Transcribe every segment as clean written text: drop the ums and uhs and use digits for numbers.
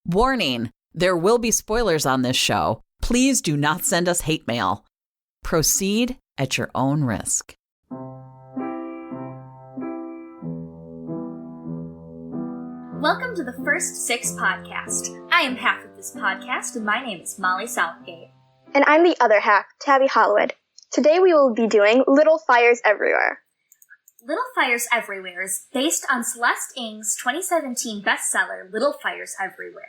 Warning, there will be spoilers on this show. Please do not send us hate mail. Proceed at your own risk. Welcome to the First Six podcast. I am half of this podcast, and my name is Molly Southgate. And I'm the other half, Tabby Hollywood. Today we will be doing Little Fires Everywhere. Little Fires Everywhere is based on Celeste Ng's 2017 bestseller, Little Fires Everywhere.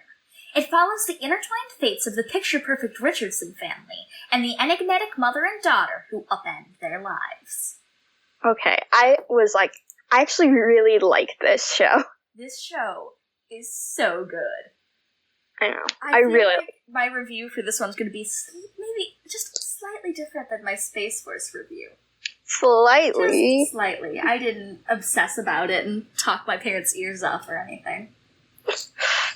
It follows the intertwined fates of the picture-perfect Richardson family and the enigmatic mother and daughter who upend their lives. Okay, I actually really like this show. This show is so good. I know. I really like my review for this one's going to be maybe just slightly different than my Space Force review. Slightly. Just slightly. I didn't obsess about it and talk my parents' ears off or anything.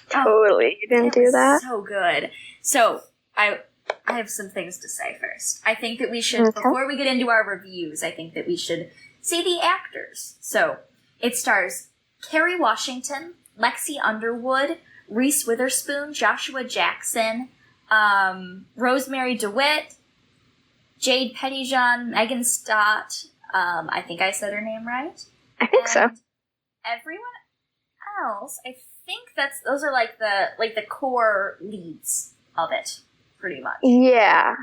Totally. You didn't do that? So good. So, I have some things to say first. I think that we should, before we get into our reviews, I think that we should see the actors. So, it stars Kerry Washington, Lexi Underwood, Reese Witherspoon, Joshua Jackson, Rosemary DeWitt, Jade Pettyjohn, Megan Stott, I think I said her name right. I think so. Everyone else, I think those are like the core leads of it, pretty much. Yeah,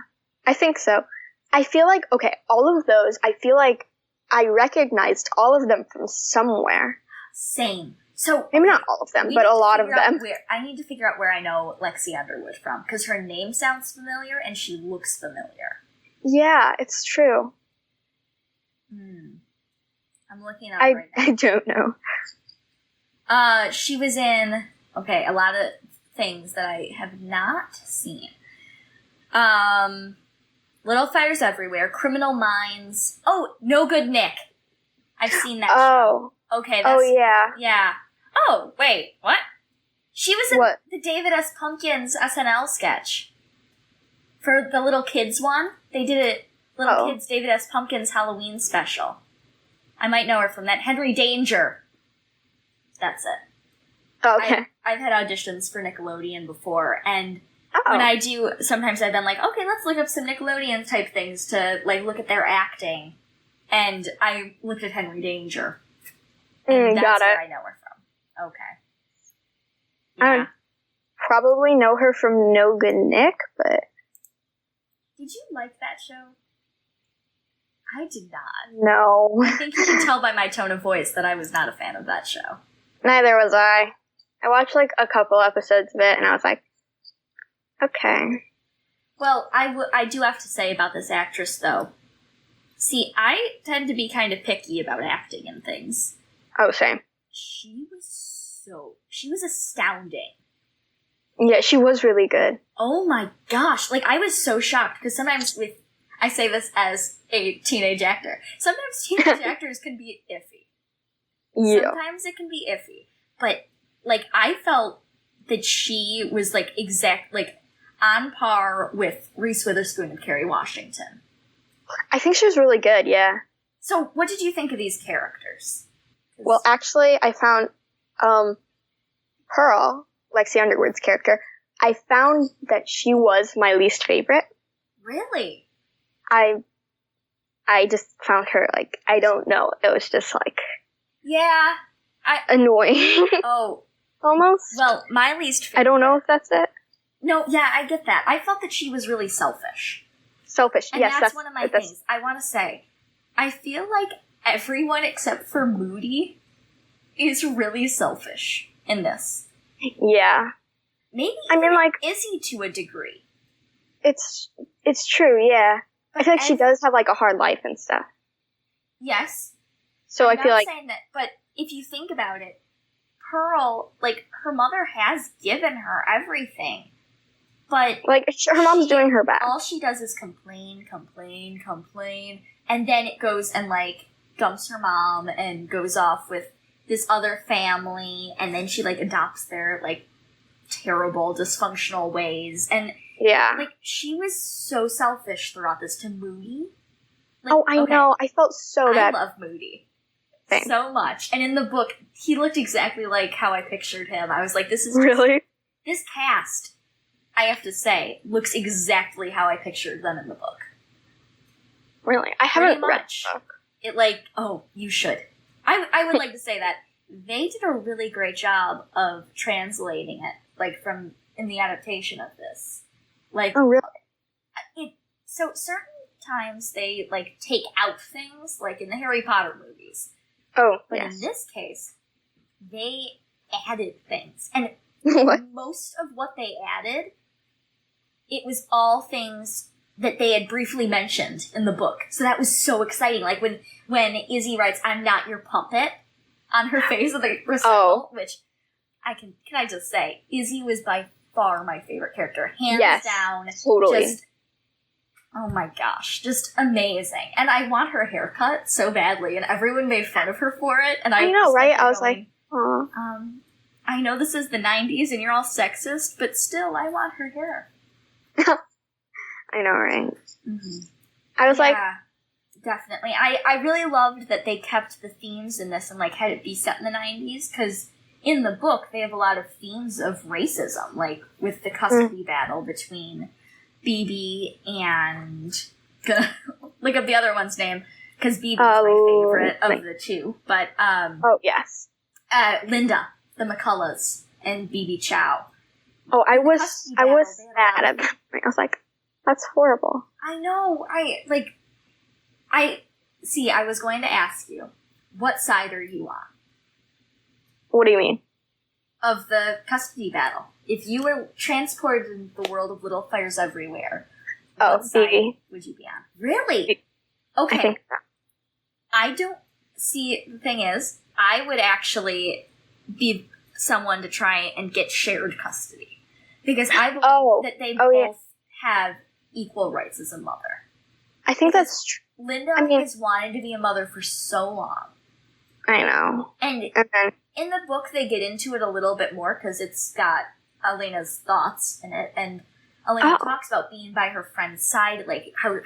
I think so. I feel like, all of those, I feel like I recognized all of them from somewhere. Same. So maybe not all of them, but a lot of them. I need to figure out where I know Lexi Underwood from, because her name sounds familiar and she looks familiar. Yeah, it's true. I'm looking up right now. I don't know. She was in, a lot of things that I have not seen. Little Fires Everywhere, Criminal Minds. Oh, No Good Nick. I've seen that show. Okay, that's... Oh, yeah. Yeah. Oh, wait, what? She was in the David S. Pumpkins SNL sketch. For the little kids one, they did a little kids David S. Pumpkins Halloween special. I might know her from that. Henry Danger. That's it. Okay. I've had auditions for Nickelodeon before, and when I do, sometimes I've been like, okay, let's look up some Nickelodeon type things to look at their acting. And I looked at Henry Danger. And that's where I know her from. Okay. Yeah. I probably know her from No Good Nick, but... Did you like that show? I did not. No. I think you can tell by my tone of voice that I was not a fan of that show. Neither was I. I watched a couple episodes of it, and I was like, okay. Well, I do have to say about this actress, though. See, I tend to be kind of picky about acting and things. Oh, same. She was astounding. Yeah, she was really good. Oh my gosh. I was so shocked, because sometimes I say this as a teenage actor, sometimes teenage actors can be iffy. Yeah. Sometimes it can be iffy. But, I felt that she was, on par with Reese Witherspoon and Kerry Washington. I think she was really good, yeah. So, what did you think of these characters? Well, actually, I found, Pearl, Lexi Underwood's character, I found that she was my least favorite. Really? I just found her, I don't know, it was just, yeah. Annoying. Oh. Almost? Well, my least favorite... I don't know if that's it. No, yeah, I get that. I felt that she was really selfish. Selfish, and yes. And that's one of my things. I want to say, I feel like everyone except for Moody is really selfish in this. Yeah. Maybe Izzy to a degree. It's true, yeah. But I feel like she does have a hard life and stuff. Yes. So I feel like... I'm not saying that, but if you think about it, Pearl, her mother has given her everything. But... her mom's doing her best. All she does is complain, and then it goes and, dumps her mom and goes off with this other family, and then she, adopts their, terrible, dysfunctional ways, and... Yeah. She was so selfish throughout this to Moody. I know. I felt so bad. I love Moody. Same. So much. And in the book, he looked exactly like how I pictured him. I was like, this is... Really? this cast, I have to say, looks exactly how I pictured them in the book. Really? I haven't read the book. It, you should. I would like to say that they did a really great job of translating it, in the adaptation of this. Oh, really? So certain times they, take out things, like in the Harry Potter movies. Oh, but yes. in this case, they added things. And most of what they added, it was all things that they had briefly mentioned in the book. So that was so exciting. Like when Izzy writes, "I'm not your puppet," on her face of the recital, which can I just say, Izzy was by far my favorite character. Hands down. Totally. Oh my gosh, just amazing. And I want her haircut so badly, and everyone made fun of her for it. And I know, right? I was like, I know this is the 90s and you're all sexist, but still, I want her hair. I know, right? Mm-hmm. I was definitely. I really loved that they kept the themes in this and, had it be set in the 90s, because in the book, they have a lot of themes of racism, with the custody battle between BB and... Gonna look up the other one's name, because BB is my favorite of the two. But, yes. Linda, the McCulloughs, and BB Chow. Oh, I was sad at that point. I was like, that's horrible. I know. I was going to ask you, what side are you on? What do you mean? Of the custody battle. If you were transported into the world of Little Fires Everywhere, what side would you be on? Really? Okay. I think so. I don't see, the thing is, I would actually be someone to try and get shared custody. Because I believe that they both have equal rights as a mother. I think that's true. Linda has wanted to be a mother for so long. I know. And in the book, they get into it a little bit more, because it's got Elena's thoughts in it, and Elena talks about being by her friend's side,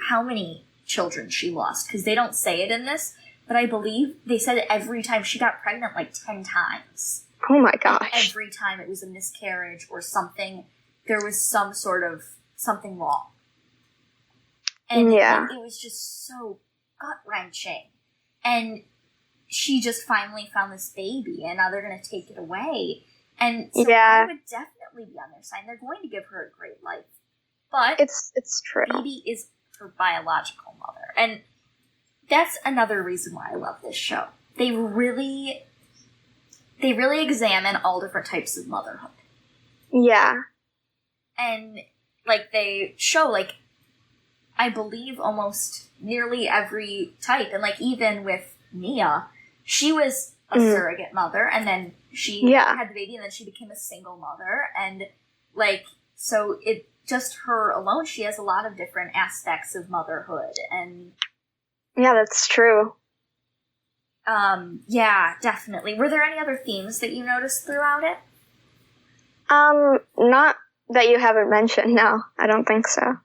how many children she lost, because they don't say it in this, but I believe they said it every time she got pregnant, 10 times. Oh my gosh. And every time it was a miscarriage or something, there was some sort of something wrong. And it was just so gut-wrenching. And she just finally found this baby, and now they're going to take it away. And so I would definitely be on their side. They're going to give her a great life. But it's true. BB is her biological mother. And that's another reason why I love this show. They really examine all different types of motherhood. Yeah. And, they show, I believe almost nearly every type. And, even with Mia, she was a surrogate mother, and then she had the baby, and then she became a single mother. And, so it just her alone, she has a lot of different aspects of motherhood. And yeah, that's true. Yeah, definitely. Were there any other themes that you noticed throughout it? Not that you haven't mentioned, no. I don't think so.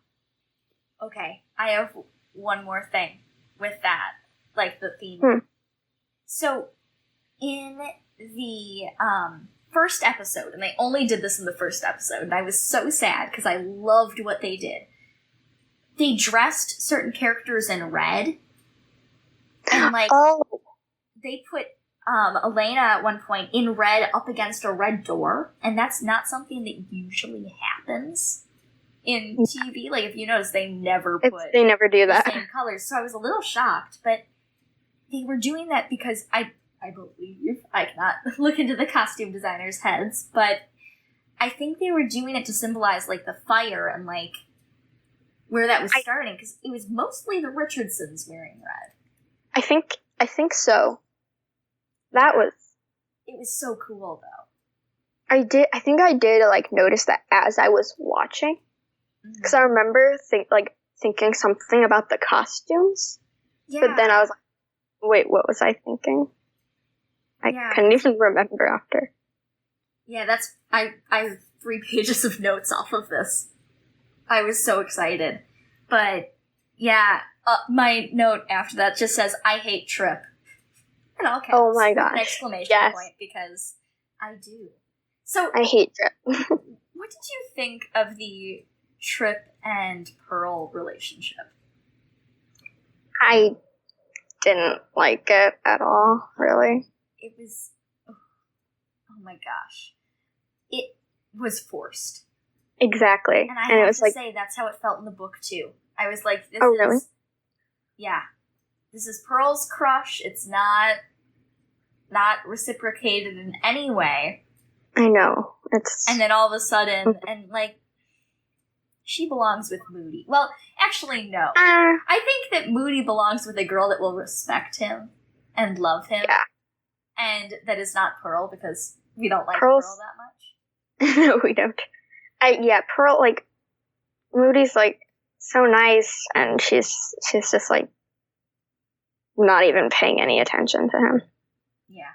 Okay, I have one more thing with that, the theme. So, in the, first episode, and they only did this in the first episode, and I was so sad, because I loved what they did. They dressed certain characters in red, and, they put Elena at one point in red up against a red door, and that's not something that usually happens in TV. If you notice, they never do that. The same colors. So I was a little shocked, but they were doing that because I believe, I cannot look into the costume designers' heads, but I think they were doing it to symbolize the fire and where that was starting, because it was mostly the Richardsons wearing red. I think so. It was so cool, though. I think I did notice that as I was watching, because I remember thinking something about the costumes, but then I was like, wait, what was I thinking? I couldn't even remember after. Yeah, I have 3 pages of notes off of this. I was so excited. But, yeah, my note after that just says, "I hate Trip." In all caps. Oh my gosh. An exclamation point, because I do. So I hate Trip. think of the Trip and Pearl relationship? I didn't like it at all, really. It was... Oh my gosh. It was forced. Exactly. And I have to say, that's how it felt in the book, too. I was like, this is... Really? Yeah. This is Pearl's crush. It's not reciprocated in any way. I know. And then all of a sudden, and like, she belongs with Moody. Well, actually, no. I think that Moody belongs with a girl that will respect him and love him. Yeah. And that is not Pearl, because we don't like Pearl that much. No, we don't. Pearl, like, Moody's, like, so nice, and she's just, like, not even paying any attention to him. Yeah.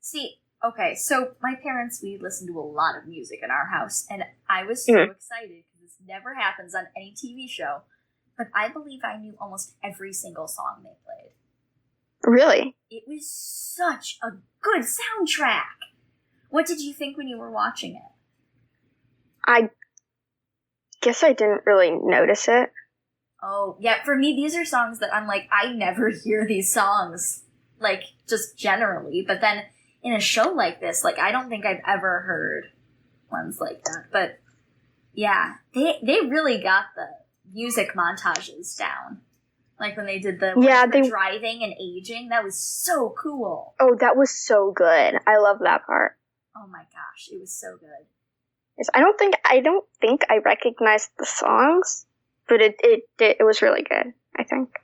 See, okay, so my parents, we listen to a lot of music in our house, and I was so excited, because this never happens on any TV show, but I believe I knew almost every single song they played. Really? It was such a good soundtrack! What did you think when you were watching it? I guess I didn't really notice it. Oh, yeah, for me, these are songs that I'm like, I never hear these songs, like, just generally, but then in a show like this, like, I don't think I've ever heard ones like that, but yeah, they really got the music montages down. Like when they did the driving and aging, that was so cool. Oh, that was so good. I love that part. Oh my gosh, it was so good. Yes, I don't think I recognized the songs, but it was really good, I think.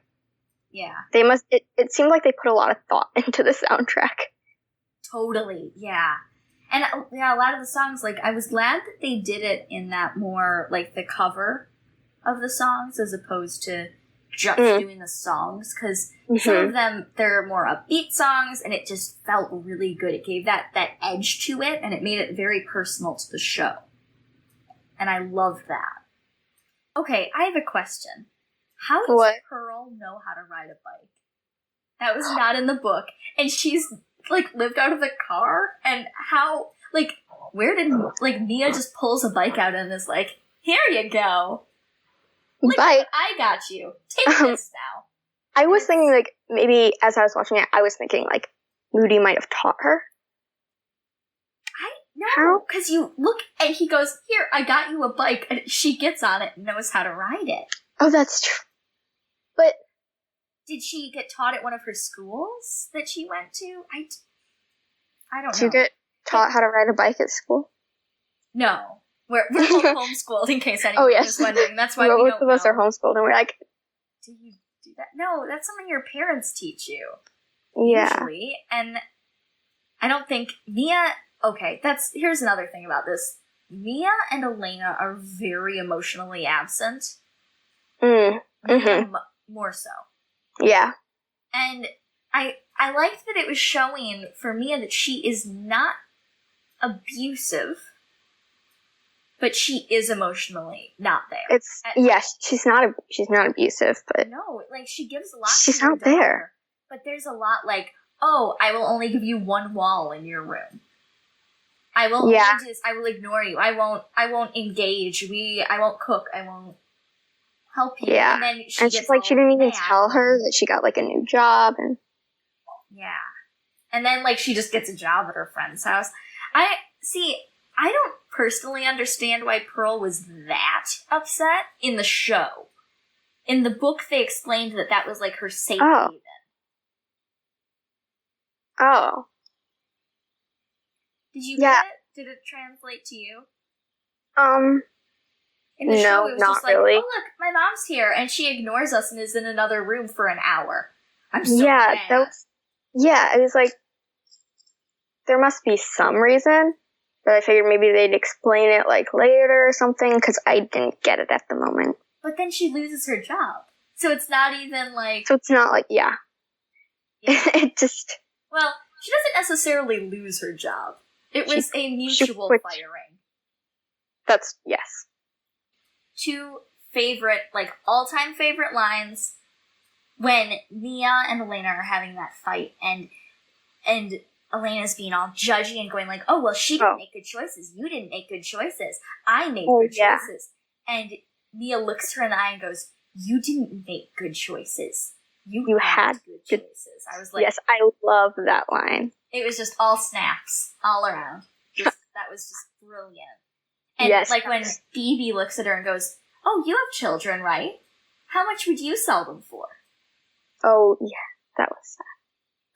Yeah. It seemed like they put a lot of thought into the soundtrack. Totally, yeah. And yeah, a lot of the songs, like, I was glad that they did it in that more, like, the cover of the songs as opposed to just doing the songs, because some of them, they're more upbeat songs, and it just felt really good. It gave that edge to it, and it made it very personal to the show. And I love that. Okay, I have a question. How does Pearl know how to ride a bike? That was not in the book. And she's, like, lived out of the car? And how, like, where did, like, Nia just pulls a bike out and is like, here you go. Look, I got you. Take this now. I was thinking, like, maybe as I was watching it, I was thinking, like, Moody might have taught her. No, because you look, and he goes, here, I got you a bike, and she gets on it and knows how to ride it. Oh, that's true. But did she get taught at one of her schools that she went to? I don't know. Did you get taught how to ride a bike at school? No. We're both homeschooled, in case anyone was wondering. That's why we don't know. Both of us are homeschooled, and we're like... Do you do that? No, that's something your parents teach you. Yeah. Usually. And I don't think... Mia... Okay, here's another thing about this. Mia and Elena are very emotionally absent. More so. Yeah. And I liked that it was showing for Mia that she is not abusive, but she is emotionally not there. She's not abusive, but no, like she gives a lot. She's not there. But there's a lot like, oh, I will only give you one wall in your room. I will I will ignore you. I won't engage. I won't cook. I won't help you. Yeah. And then she's like, she didn't even tell her that she got like a new job and yeah. And then like she just gets a job at her friend's house. I don't personally understand why Pearl was that upset in the show. In the book, they explained that was like her safe haven. Oh. Did you get it? Did it translate to you? In the show, it was not just like, really. oh look, my mom's here, and she ignores us and is in another room for an hour. I'm so mad. It was like, there must be some reason, but I figured maybe they'd explain it like later or something, because I didn't get it at the moment. But then she loses her job. So it's not even like... It just... Well, she doesn't necessarily lose her job. It was a mutual firing. Yes. 2 favorite, like, all-time favorite lines when Nia and Elena are having that fight, and Elena's being all judgy and going like, oh, well, she didn't make good choices. You didn't make good choices. I made good choices. And Mia looks her in the eye and goes, you didn't make good choices. You had good choices. I was like... Yes, I love that line. It was just all snaps, all around. That was just brilliant. And like when Phoebe looks at her and goes, oh, you have children, right? How much would you sell them for? Oh, yeah, that was sad.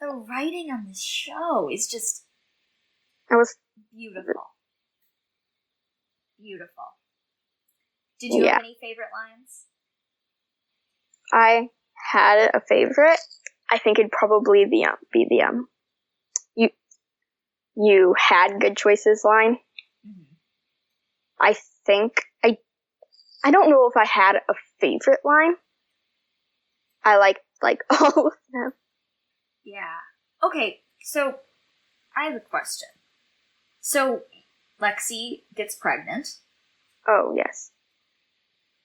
The writing on this show is just... That was... beautiful. Beautiful. Did you have any favorite lines? I had a favorite. I think it'd probably be the you had good choices line. Mm-hmm. I think I don't know if I had a favorite line. I like all of them. Yeah. Okay, so I have a question. So Lexi gets pregnant. Oh, yes.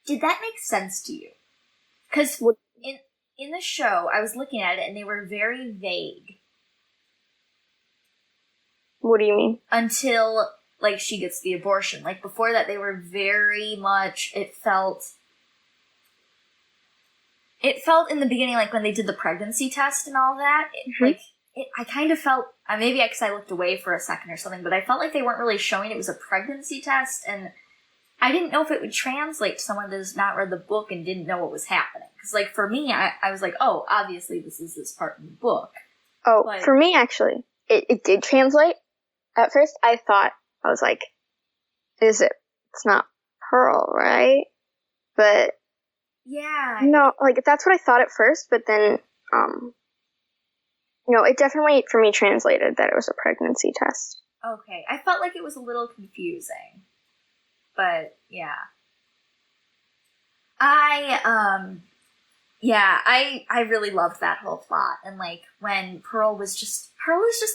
Did that make sense to you? Because in the show, I was looking at it and they were very vague. What do you mean? Until, like, she gets the abortion. Like, before that, they were very much, it felt in the beginning, like, when they did the pregnancy test and all that, I kind of felt, maybe because I looked away for a second or something, but I felt like they weren't really showing it was a pregnancy test, and I didn't know if it would translate to someone that has not read the book and didn't know what was happening. Because, like, for me, I was like, oh, obviously this is this part in the book. Oh, but for me, actually, it did translate. At first, I was like, it's not Pearl, right? But... yeah. No, like, that's what I thought at first, but then, it definitely, for me, translated that it was a pregnancy test. Okay. I felt like it was a little confusing. But, yeah. I really loved that whole plot. And, like, when Pearl was just,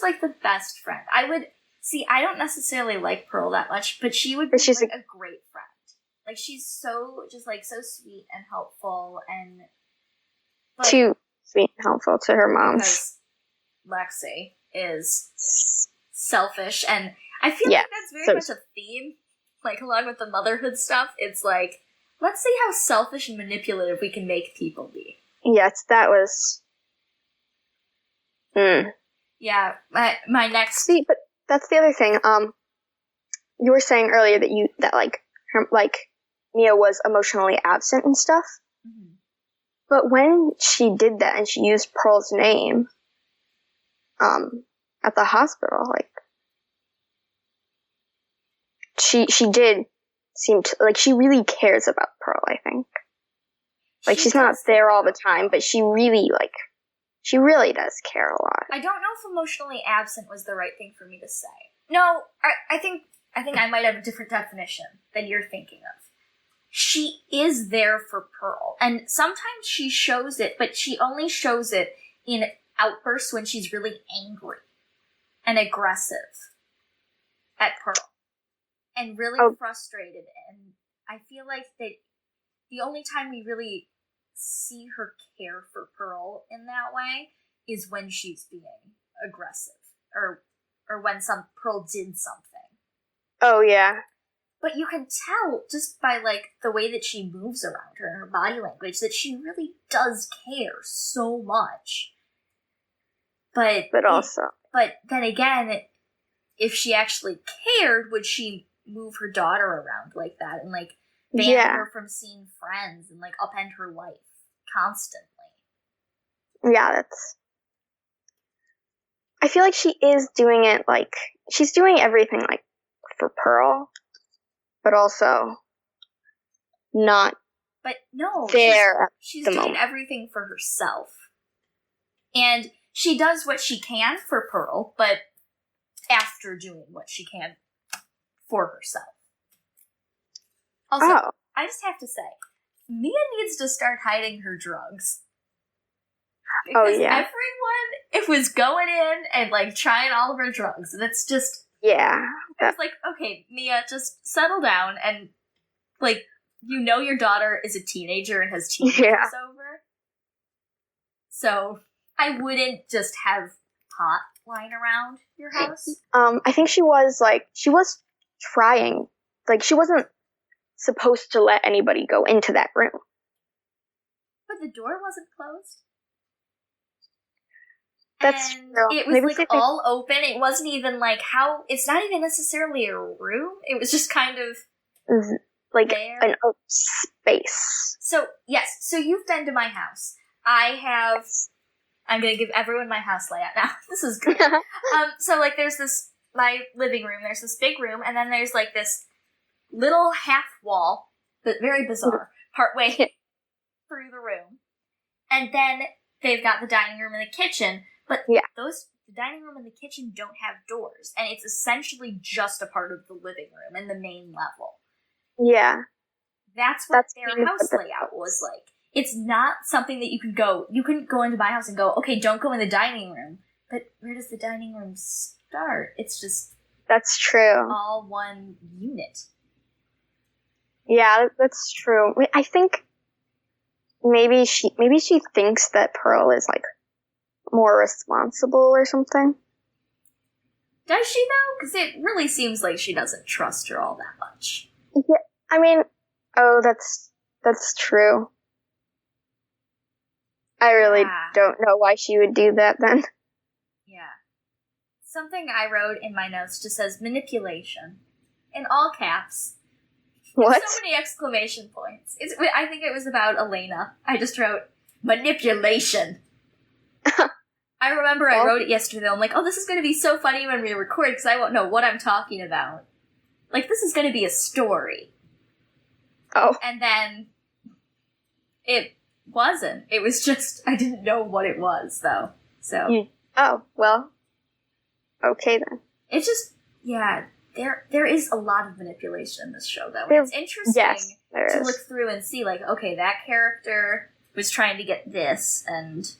like, the best friend. I don't necessarily like Pearl that much, but she would be, like, a great friend. Like, she's so sweet and helpful, and... too sweet and helpful to her moms. Because Lexi is selfish, and I feel like that's very much a theme. Like, along with the motherhood stuff, it's like, let's see how selfish and manipulative we can make people be. Yes, that was... Yeah, my next... See, but that's the other thing. You were saying earlier that Mia was emotionally absent and stuff. Mm-hmm. But when she did that and she used Pearl's name, at the hospital, like, she did seem to, like, she really cares about Pearl, I think. Like, she's not there all the time, but she really does care a lot. I don't know if emotionally absent was the right thing for me to say. No, I think I might have a different definition than you're thinking of. She is there for Pearl, and sometimes she shows it, but she only shows it in outbursts when she's really angry and aggressive at Pearl, and really frustrated. And I feel like that the only time we really see her care for Pearl in that way is when she's being aggressive, or when Pearl did something. Oh, yeah. But you can tell just by, like, the way that she moves around her and her body language that she really does care so much. But then again, if she actually cared, would she move her daughter around like that and, like, ban her from seeing friends and, like, upend her life constantly? Yeah, I feel like she is doing it, like, she's doing everything, like, for Pearl, but also not there. She's doing everything for herself. And she does what she can for Pearl, but after doing what she can for herself. Also, I just have to say, Mia needs to start hiding her drugs. Because everyone was going in and, like, trying all of her drugs, and it's just... yeah. It's like, okay, Mia, just settle down, and, like, your daughter is a teenager and has teenagers over. So, I wouldn't just have pot, lying around your house? I think she was trying. Like, she wasn't supposed to let anybody go into that room. But the door wasn't closed? That's and true. It was Maybe all open. It wasn't even it's not even necessarily a room. It was just kind of like there. An open space. So, yes. So you've been to my house. I'm going to give everyone my house layout now. This is good. So, there's my living room. There's this big room. And then there's, this little half wall, but very bizarre, partway through the room. And then they've got the dining room and the kitchen. But the dining room and the kitchen don't have doors. And it's essentially just a part of the living room and the main level. Yeah. That's what their house layout was like. It's not something that you couldn't go into my house and go, okay, don't go in the dining room. But where does the dining room start? It's just... That's true. All one unit. Yeah, that's true. I think maybe she thinks that Pearl is, more responsible or something. Does she, though? Because it really seems like she doesn't trust her all that much. Yeah, I mean, that's true. I really don't know why she would do that then. Yeah. Something I wrote in my notes just says manipulation. In all caps. What? So many exclamation points. I think it was about Elena. I just wrote, manipulation. I remember I wrote it yesterday. I'm like, oh, this is going to be so funny when we record because I won't know what I'm talking about. This is going to be a story. Oh. And then it wasn't. It was just, I didn't know what it was, though. So. Oh, well. Okay, then. It's just, there is a lot of manipulation in this show, though. And it's interesting to look through and see, okay, that character was trying to get this, and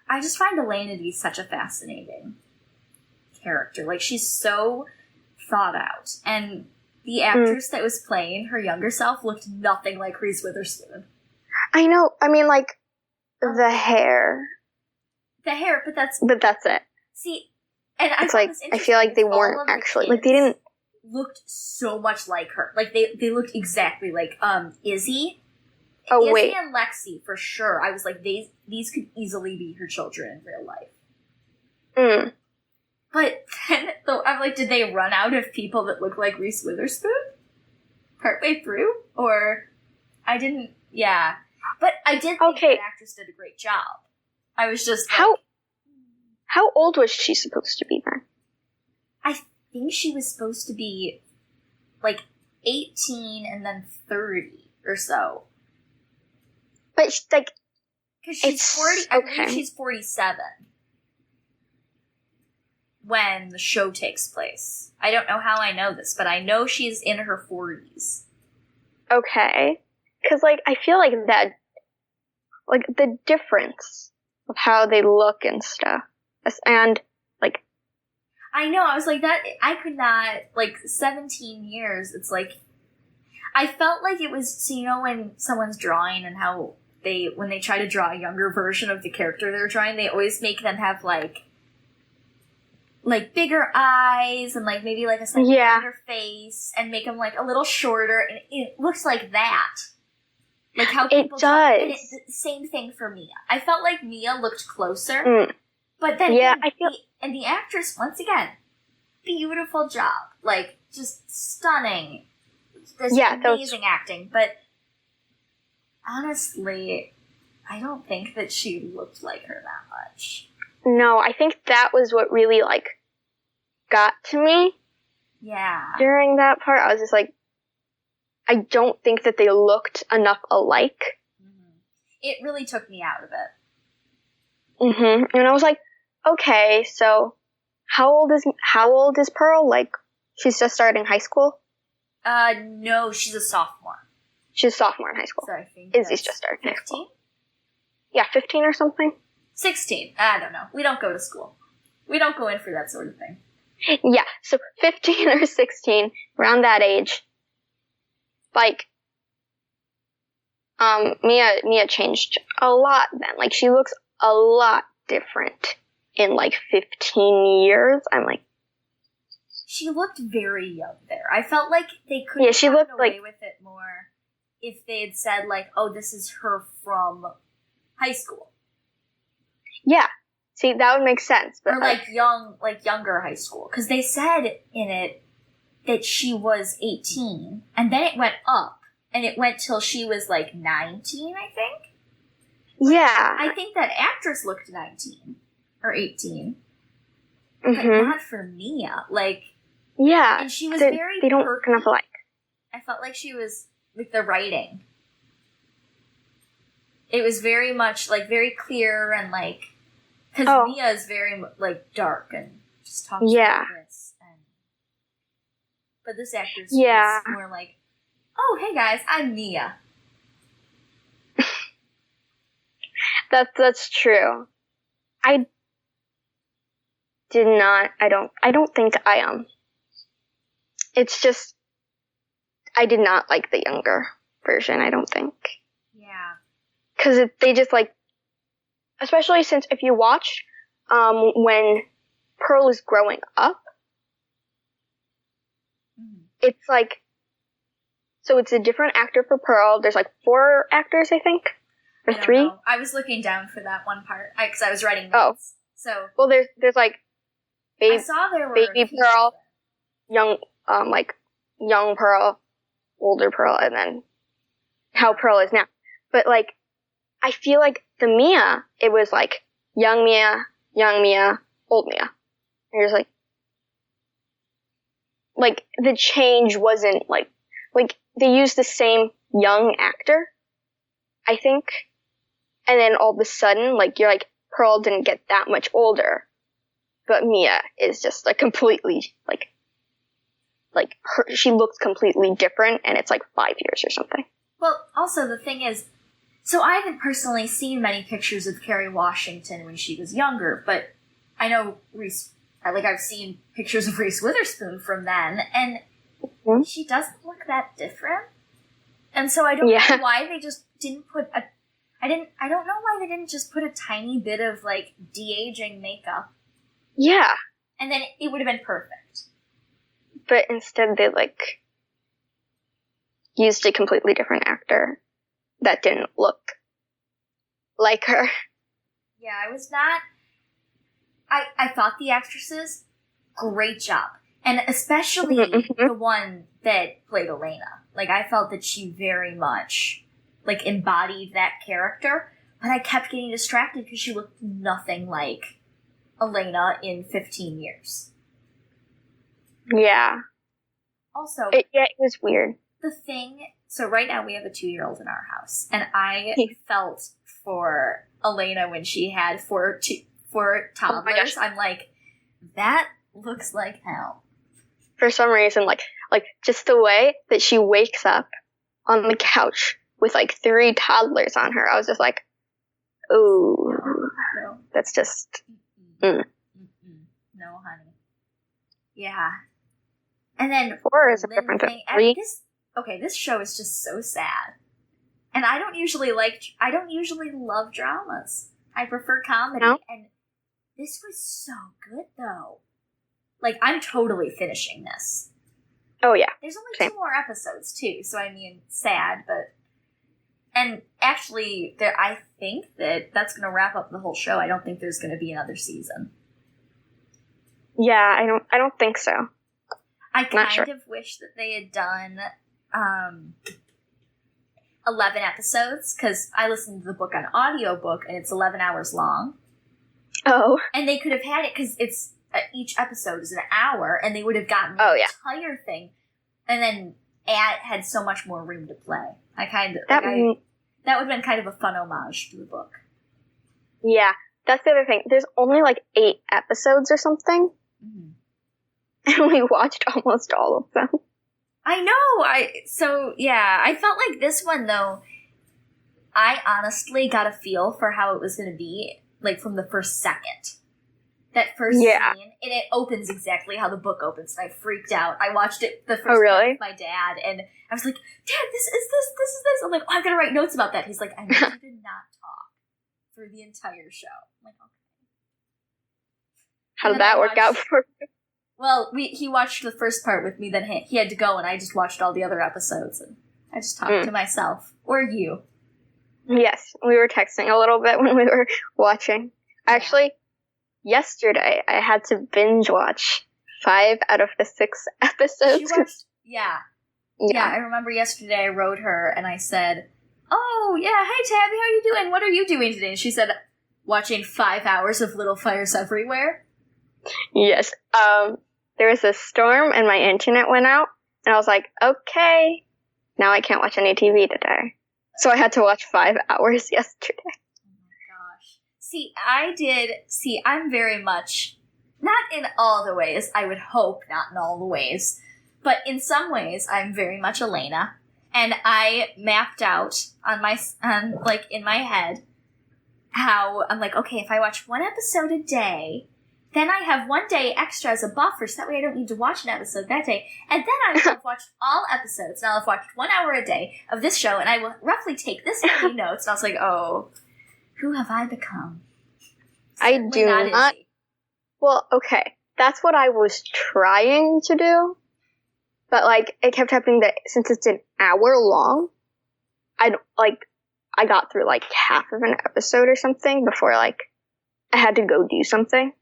I just find Elena to be such a fascinating character. She's so thought out. And the actress that was playing her younger self looked nothing like Reese Witherspoon. I know. I mean, the hair. The hair, but that's it. See, and it's I feel like they weren't actually, they didn't... looked so much like her. They looked exactly like, Izzy. Oh, Izzy wait. and Lexi, for sure. I was like, these could easily be her children in real life. But then, I'm like, did they run out of people that look like Reese Witherspoon? Partway through? Or, I didn't, But I did think the actress did a great job. I was just How old was she supposed to be then? I think she was supposed to be, 18 and then 30 or so. But, because she's 40, I believe she's 47 when the show takes place. I don't know how I know this, but I know she's in her 40s. Okay. Because, I feel like that, the difference of how they look and stuff, and, I know, I was like, that, I could not, 17 years, it's I felt like it was, so when someone's drawing and how when they try to draw a younger version of the character they're drawing, they always make them have, bigger eyes and, maybe, a slightly bigger face and make them, a little shorter, and it looks like that. How people... It does. And it's the same thing for Mia. I felt like Mia looked closer, but then... Yeah, I feel... And the actress, once again, beautiful job. Just stunning. This amazing acting, but... Honestly, I don't think that she looked like her that much. No, I think that was what really, got to me. Yeah. During that part, I was just I don't think that they looked enough alike. Mm-hmm. It really took me out of it. And I was like, okay, so how old is Pearl? She's just starting high school? No, she's a sophomore. She's a sophomore in high school. So I think Izzy's just starting high school. 15? Yeah, 15 or something. 16. I don't know. We don't go to school. We don't go in for that sort of thing. Yeah, so 15 or 16, around that age. Mia changed a lot then. She looks a lot different in like 15 years. I'm like, she looked very young there. I felt like they could have gotten away with it more if they had said, like, oh, this is her from high school. Yeah. See, that would make sense. But or, younger high school. Because they said in it that she was 18, and then it went up, and it went till she was, like, 19, I think? Yeah. I think that actress looked 19, or 18. Mm-hmm. But not for Mia. Like, yeah. And she was very They don't perky. kind of like... I felt like she was, like, the writing. It was very much, like, very clear and, like... Because Mia is very, like, dark and just talks like this. But this actress is more like, oh, hey, guys, I'm Mia. That's true. I don't think I am. It's just, I did not like the younger version, I don't think. Yeah. Because they just, like, especially since if you watch when Pearl is growing up, it's like, so it's a different actor for Pearl. There's like 4 actors, I think, or 3. Know. I was looking down for that one part because I was writing notes. So well, there's like I saw there were baby Pearl, young Pearl, older Pearl, and then how Pearl is now. But like, I feel like the Mia, it was like young Mia, old Mia. And you're just like the change wasn't like they used the same young actor, I think. And then all of a sudden, like, you're like, Pearl didn't get that much older, but Mia is just like completely like she looks completely different, and it's like 5 years or something. Well, also the thing is, so I haven't personally seen many pictures of Kerry Washington when she was younger, but I know I've seen pictures of Reese Witherspoon from then, and she doesn't look that different. And so I don't know why they just didn't put I don't know why they didn't just put a tiny bit of, like, de-aging makeup. Yeah. And then it would have been perfect. But instead they, like, used a completely different actor that didn't look like her. Yeah, I was not... I thought the actresses, great job. And especially the one that played Elena. Like, I felt that she very much, like, embodied that character. But I kept getting distracted because she looked nothing like Elena in 15 years. Yeah. Also... it was weird. The thing... So right now we have a 2-year-old in our house. And I felt for Elena when she had 4 toddlers. Oh, I'm like, that looks like hell. For some reason, like just the way that she wakes up on the couch with like 3 toddlers on her, I was just like, ooh, no. That's just, No, honey. Yeah. And then 4 is a different than 3. This show is just so sad. And I don't usually love dramas. I prefer comedy. No? And this was so good, though. Like, I'm totally finishing this. Oh, yeah. There's only 2 more episodes, too, so I mean, sad, but... And actually, I think that's going to wrap up the whole show. I don't think there's going to be another season. Yeah, I don't think so. I kind of wish that they had done 11 episodes, because I listened to the book on audiobook, and it's 11 hours long. Oh. And they could have had it, because it's each episode is an hour, and they would have gotten the entire thing, and then had so much more room to play. That would have been kind of a fun homage to the book. Yeah, that's the other thing. There's only like 8 episodes or something, and we watched almost all of them. I know. I felt like this one though. I honestly got a feel for how it was going to be, like from the first second. That first scene, and it opens exactly how the book opens, and I freaked out. I watched it the first time with my dad, and I was like, Dad, this is this. I'm like, oh, I'm going to write notes about that. He's like, I need you to not talk through the entire show. I'm like, okay. How did that work out for you? Well, he watched the first part with me, then he had to go, and I just watched all the other episodes, and I just talked to myself. Or you. Yes, we were texting a little bit when we were watching. Yeah. Actually, yesterday, I had to binge watch 5 out of the 6 episodes. She watched, yeah, I remember yesterday I wrote her, and I said, oh, yeah, hey, Tabby, how are you doing? What are you doing today? And she said, watching 5 hours of Little Fires Everywhere. Yes. There was a storm and my internet went out, and I was like, okay, now I can't watch any TV today. So I had to watch 5 hours yesterday. Oh my gosh. I'm very much, not in all the ways, I would hope not in all the ways, but in some ways I'm very much Elena, and I mapped out in my head how I'm like, okay, if I watch 1 episode a day, then I have 1 day extra as a buffer, so that way I don't need to watch an episode that day. And then I will have watched all episodes, and I'll have watched 1 hour a day of this show, and I will roughly take this many notes. And I was like, oh, who have I become? Certainly I do not. Well, okay, that's what I was trying to do. But, it kept happening that since it's an hour long, I got through, half of an episode or something before, I had to go do something.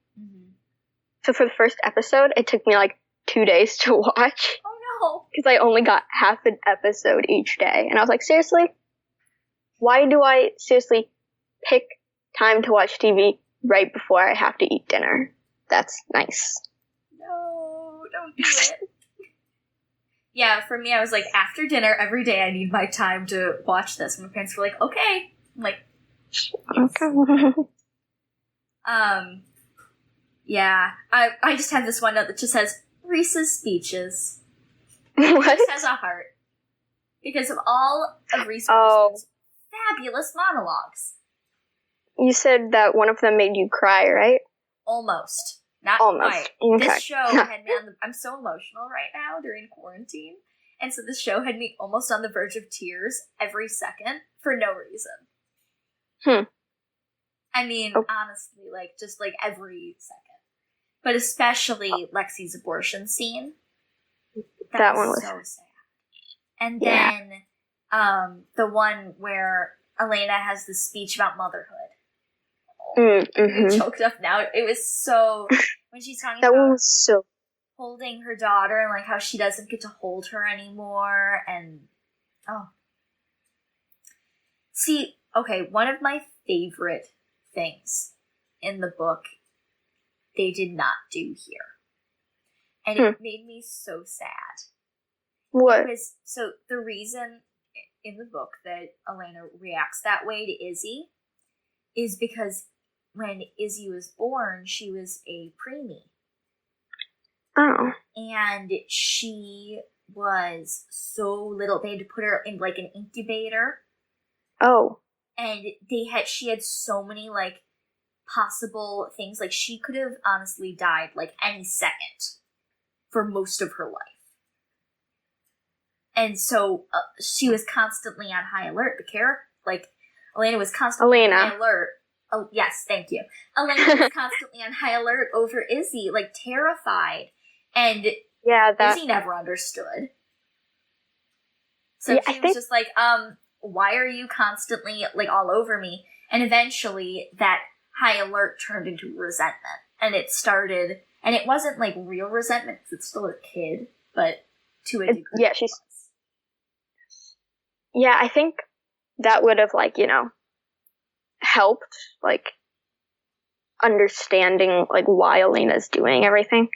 So for the first episode, it took me 2 days to watch. Oh no! Because I only got half an episode each day. And I was like, seriously? Why do I seriously pick time to watch TV right before I have to eat dinner? That's nice. No, don't do it. Yeah, for me, I was like, after dinner, every day I need my time to watch this. And my parents were like, okay. I'm like, okay. Yeah, I just have this one note that just says, Reese's speeches. What? It just has a heart. Because of all of Reese Witherspoon's fabulous monologues. You said that one of them made you cry, right? Almost. Not Almost. quite. Okay. This show had me I'm so emotional right now during quarantine. And so this show had me almost on the verge of tears every second for no reason. I mean, honestly, just every second. But especially Lexi's abortion scene. That one was so sad. And then the one where Elena has this speech about motherhood. I'm choked up now. It was so... When she's talking that about one was so... holding her daughter and how she doesn't get to hold her anymore. And... Oh. See, okay, one of my favorite things in the book they did not do here. And it made me so sad. What? So the reason in the book that Elena reacts that way to Izzy is because when Izzy was born, she was a preemie. Oh. And she was so little. They had to put her in an incubator. Oh. And she had so many possible things. She could have honestly died any second for most of her life. And so she was constantly on high alert. Elena was constantly on high alert. Oh, yes, thank you. Elena was constantly on high alert over Izzy, terrified. And Izzy never understood. So she was just why are you constantly all over me? And eventually that high alert turned into resentment. And it started, and it wasn't real resentment because it's still a kid, but to a degree. Yeah, Yeah, I think that would have helped understanding why Elena's doing everything.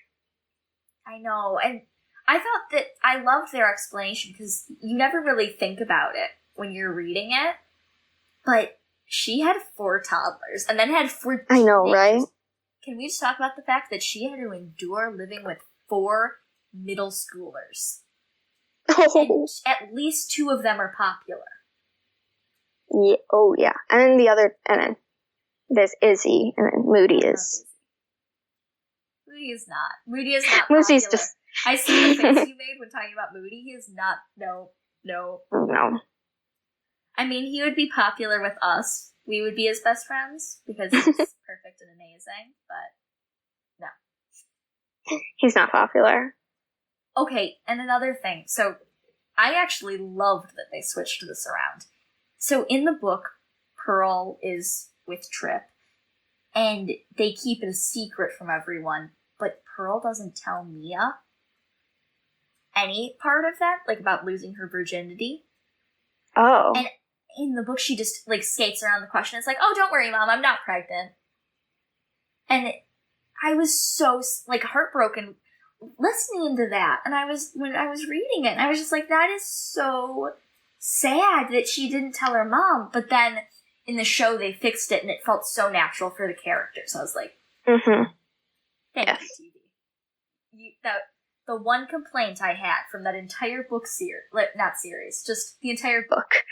I know, and I thought that I loved their explanation because you never really think about it when you're reading it, but she had 4 toddlers and then had 4 I know, right? Can we just talk about the fact that she had to endure living with 4 middle schoolers? Oh. And at least 2 of them are popular. Yeah. Oh, yeah. And then there's Izzy, and then Moody is. Moody is not. Moody is not Moody's popular. just. I see the face you made when talking about Moody. He is not. No. No. I mean, he would be popular with us. We would be his best friends because he's perfect and amazing. But no. He's not popular. Okay, and another thing. So, I actually loved that they switched this around. So, in the book, Pearl is with Trip, and they keep it a secret from everyone, but Pearl doesn't tell Mia any part of that, like about losing her virginity. Oh. And in the book, she just, like, skates around the question. It's like, oh, don't worry, Mom, I'm not pregnant. And I was so, like, heartbroken listening to that. And when I was reading it, and I was just like, that is so sad that she didn't tell her mom. But then in the show, they fixed it, and it felt so natural for the character. So I was like, thank you, TV. The one complaint I had from that entire book series, just the entire book,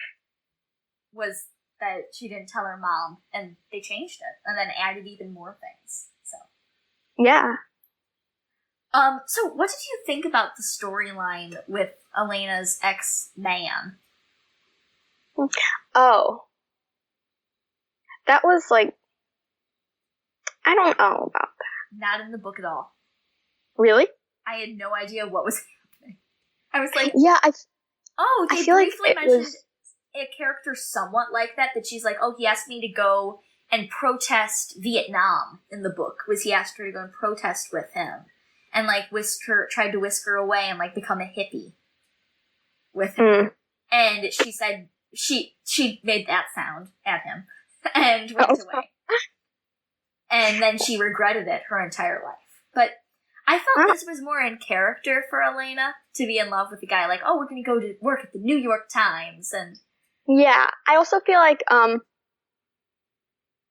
was that she didn't tell her mom, and they changed it, and then added even more things. So yeah. So what did you think about the storyline with Elena's ex-man? Oh. That was like, I don't know about that. Not in the book at all. Really? I had no idea what was happening. I was like, yeah, they feel briefly like mentioned a character somewhat like that she like, oh, he asked me to go and protest Vietnam in the book. He asked her to go and protest with him. And, like, tried to whisk her away and, like, become a hippie with him. And she said, she made that sound at him and went away. And then she regretted it her entire life. But I felt this was more in character for Elena to be in love with a guy like, oh, we're going to go to work at the New York Times. And yeah, I also feel like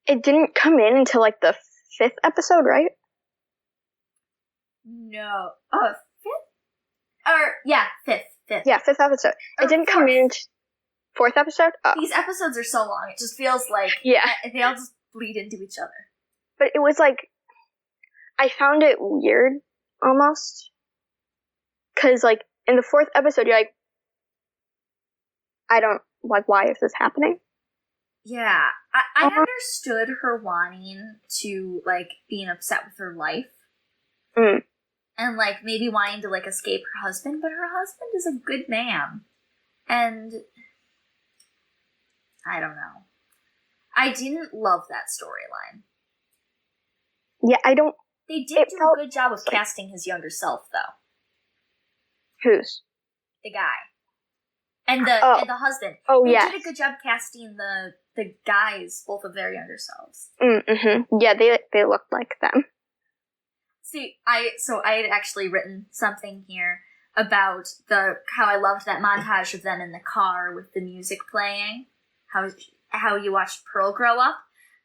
it didn't come in until, like, the 5th episode, right? No. Fifth. Yeah, 5th episode. It didn't come in until 4th episode? Oh. These episodes are so long, it just feels like they all just bleed into each other. But it was like, I found it weird, almost. Because, like, in the 4th episode, you're like, why is this happening? Yeah. I understood her wanting to, like, being upset with her life. And, like, maybe wanting to, like, escape her husband, but her husband is a good man. And I don't know. I didn't love that storyline. Yeah, They did do a good job of casting his younger self, though. Whose? The guy. And the husband. Oh, yeah. They did a good job casting the guys, both of their younger selves. Yeah, they looked like them. See, I had actually written something here about how I loved that montage of them in the car with the music playing, how you watched Pearl grow up,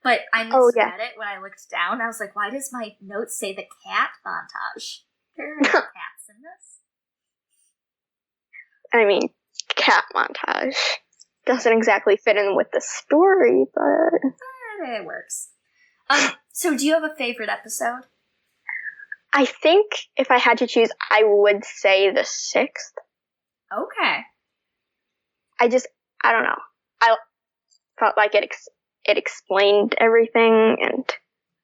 but I misread it when I looked down. I was like, why does my notes say the cat montage? There are no cats in this. I mean, cat montage doesn't exactly fit in with the story, but it works. So do you have a favorite episode? I think if I had to choose, I would say the 6th. Okay. I don't know. I felt like it explained everything, and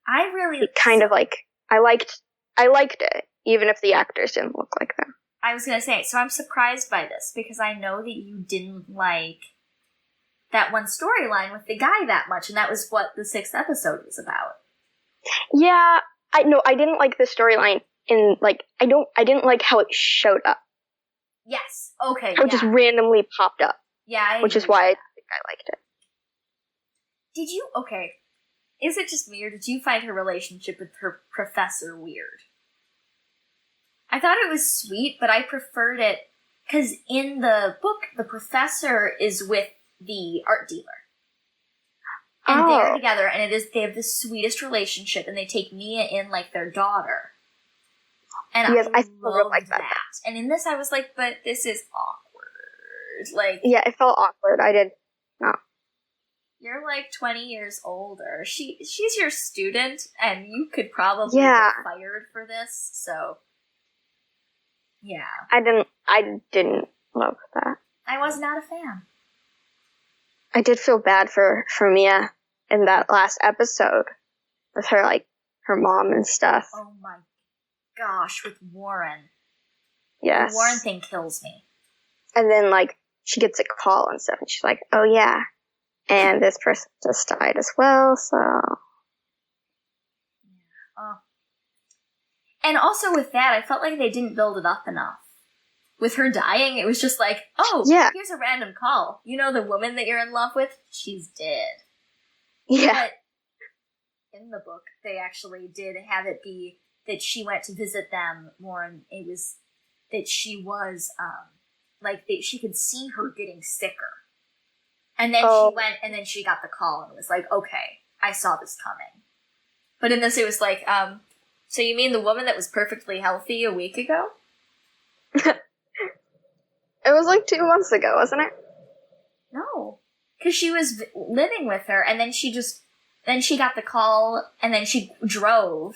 I really kind of like, I liked it, even if the actors didn't look like them. I was gonna say, so I'm surprised by this, because I know that you didn't like that one storyline with the guy that much, and that was what the 6th episode was about. Yeah, I didn't like the storyline in, like, I didn't like how it showed up. Yes, okay, How it just randomly popped up. Yeah, which is why I think I liked it. Is it just me, or did you find her relationship with her professor weird? I thought it was sweet, but I preferred it, because in the book, the professor is with the art dealer. And they're together, and they have the sweetest relationship, and they take Mia in like their daughter. And yes, I loved like that. And in this, I was like, but this is awkward. Like, yeah, it felt awkward. I did not. You're like 20 years older. She's your student, and you could probably get fired for this. So, yeah, I didn't love that. I was not a fan. I did feel bad for Mia in that last episode with her, like, her mom and stuff. Oh my gosh, with Warren. Yes. The Warren thing kills me. And then, like, she gets a call and stuff, and she's like, oh, yeah. And this person just died as well, so... Oh. And also with that, I felt like they didn't build it up enough. With her dying, it was just like, oh, yeah. Here's a random call. You know the woman that you're in love with? She's dead. Yeah. But in the book, they actually did have it be that she went to visit them more, and it was that she was, she could see her getting sicker. And then she went, and then she got the call, and it was like, okay, I saw this coming. But in this, it was like, so you mean the woman that was perfectly healthy a week ago? It was like 2 months ago, wasn't it? No. Because she was living with her, and then then she got the call, and then she drove.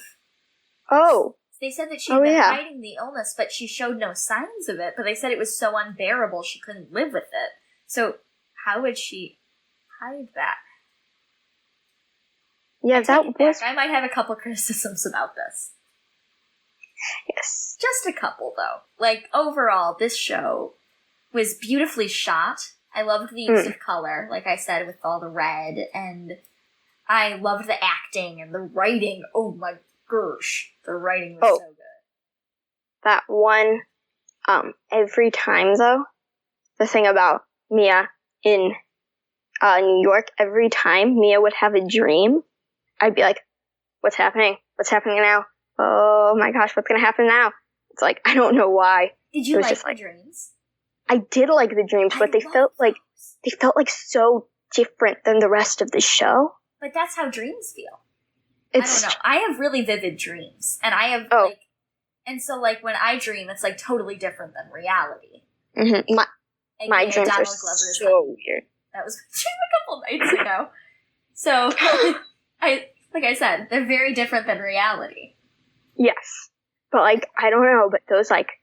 Oh. They said that she had been hiding the illness, but she showed no signs of it, but they said it was so unbearable she couldn't live with it. So how would she hide that? Yeah, that was... I might have a couple criticisms about this. Yes. Just a couple, though. Like, overall, this show was beautifully shot. I loved the use of color, like I said, with all the red, and I loved the acting and the writing. Oh my gosh, the writing was so good. That one, every time, though, the thing about Mia in New York, every time Mia would have a dream, I'd be like, what's happening? What's happening now? Oh my gosh, what's gonna happen now? It's like, I don't know why. Did you like the dreams? I did like the dreams, but they felt like so different than the rest of the show. But that's how dreams feel. I don't know. I have really vivid dreams, and I have and so like when I dream, it's like totally different than reality. Mm-hmm. My dreams are so weird. That was a couple nights ago. So like I said, they're very different than reality. Yes, but like I don't know, but those like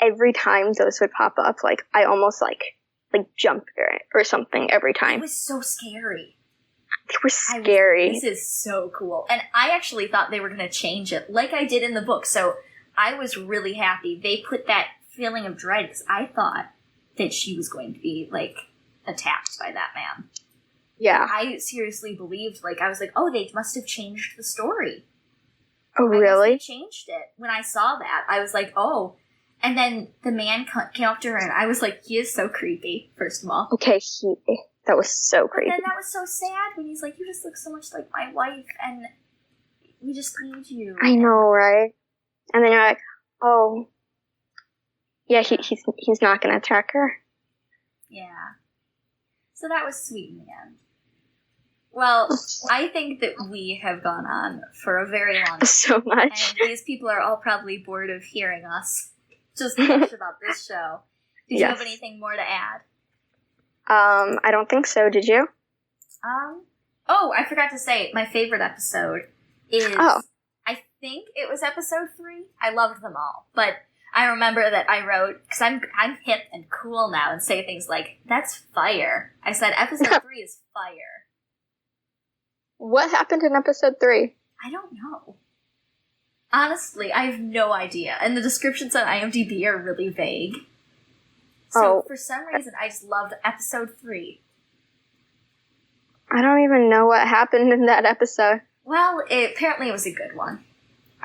every time those would pop up, like I almost like jumped or something every time. It was so scary. They were scary. This is so cool. And I actually thought they were going to change it, like I did in the book. So I was really happy they put that feeling of dread, because I thought that she was going to be, like, attacked by that man. Yeah. I seriously believed, like, I was like, oh, they must have changed the story. Oh, really? They changed it. When I saw that, I was like, oh. And then the man came up to her, and I was like, he is so creepy, first of all. Okay, that was so creepy. But then that was so sad when he's like, you just look so much like my wife, and we just need you. I know, right? And then you're like, oh, yeah, he's not going to attack her. Yeah. So that was sweet in the end. Well, I think that we have gone on for a very long time. So much. And these people are all probably bored of hearing us just gush about this show. Did you have anything more to add? I don't think so. Did you? Oh, I forgot to say, my favorite episode is, I think it was episode 3. I loved them all, but I remember that I wrote, because I'm hip and cool now and say things like, that's fire. I said, episode 3 is fire. What happened in episode 3? I don't know. Honestly, I have no idea. And the descriptions on IMDb are really vague. So for some reason, I just loved episode 3. I don't even know what happened in that episode. Well, apparently it was a good one.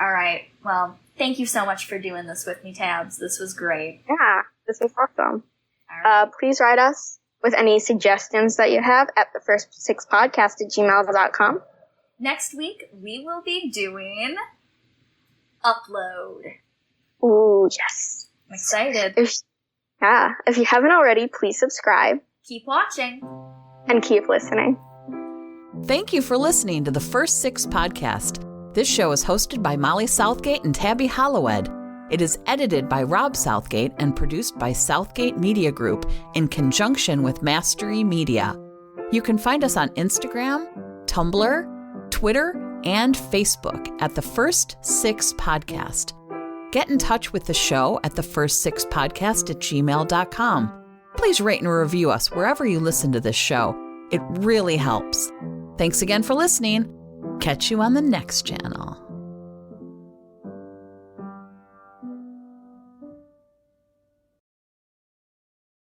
All right. Well, thank you so much for doing this with me, Tabs. This was great. Yeah, this was awesome. All right. Please write us with any suggestions that you have at thefirst6podcast@gmail.com. Next week, we will be doing Upload. Ooh, yes. I'm excited. If you haven't already, please subscribe. Keep watching. And keep listening. Thank you for listening to the First 6 podcast. This show is hosted by Molly Southgate and Tabby Hollowed. It is edited by Rob Southgate and produced by Southgate Media Group in conjunction with Mastery Media. You can find us on Instagram, Tumblr, Twitter, and Facebook at the First 6 podcast. Get in touch with the show at thefirst6podcast@gmail.com. Please rate and review us wherever you listen to this show. It really helps. Thanks again for listening. Catch you on the next channel.